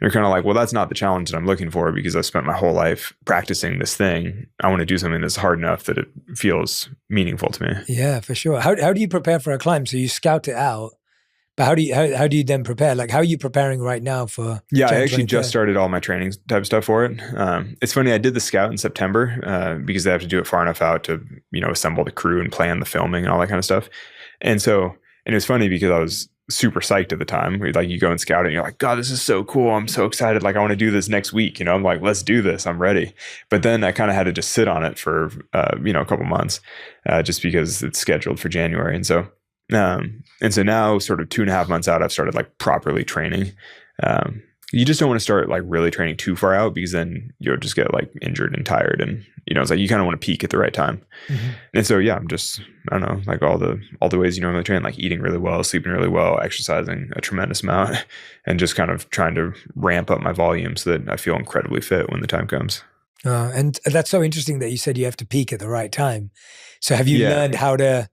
you're kind of like, well, that's not the challenge that I'm looking for because I've spent my whole life practicing this thing. I want to do something that's hard enough that it feels meaningful to me. Yeah, for sure. How do you prepare for a climb? So you scout it out, but how do you then prepare? Like, how are you preparing right now for? Yeah, I Jan actually 23rd? just started all my training type stuff for it. It's funny, I did the scout in September because they have to do it far enough out to, assemble the crew and plan the filming and all that kind of stuff. And it was funny because I was super psyched at the time. Like you go and scout it and you're like, God, this is so cool. I'm so excited. Like I want to do this next week. I'm like, let's do this. I'm ready. But then I kind of had to just sit on it for, a couple months just because it's scheduled for January. And so now sort of 2.5 months out, I've started like properly training. You just don't want to start like really training too far out because then you'll just get like injured and tired. And, it's like you kind of want to peak at the right time. Mm-hmm. And so, yeah, I don't know, like all the ways you normally train, like eating really well, sleeping really well, exercising a tremendous amount, and just kind of trying to ramp up my volume so that I feel incredibly fit when the time comes. And that's so interesting that you said you have to peak at the right time. So have you learned how to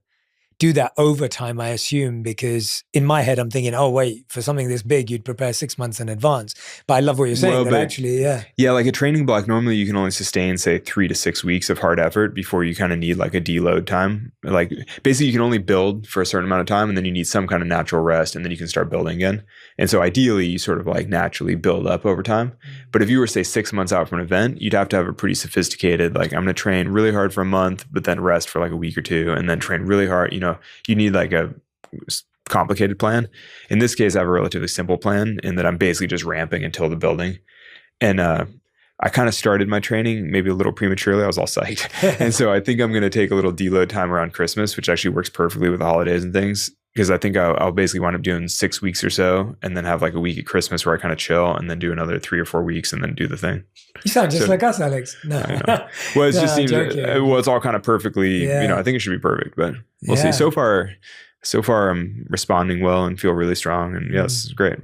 do that over time, I assume, because in my head, I'm thinking, oh, wait, for something this big, you'd prepare 6 months in advance. But I love what you're saying, actually, yeah. Yeah, like a training block, normally you can only sustain, say, 3 to 6 weeks of hard effort before you kind of need like a deload time. Like basically you can only build for a certain amount of time and then you need some kind of natural rest and then you can start building again. And so ideally you sort of like naturally build up over time. But if you were, say, 6 months out from an event, you'd have to have a pretty sophisticated, like I'm going to train really hard for a month, but then rest for like a week or two and then train really hard, you need like a complicated plan. In this case, I have a relatively simple plan in that I'm basically just ramping until the building. And I kind of started my training maybe a little prematurely. I was all psyched. And so I think I'm going to take a little deload time around Christmas, which actually works perfectly with the holidays and things. Because I think I'll basically wind up doing 6 weeks or so and then have like a week at Christmas where I kind of chill and then do another 3 or 4 weeks and then do the thing. You sound just like us, Alex. No. Well, it just seems, it's all kind of perfectly, I think it should be perfect, but we'll see. So far I'm responding well and feel really strong and yes, it's great.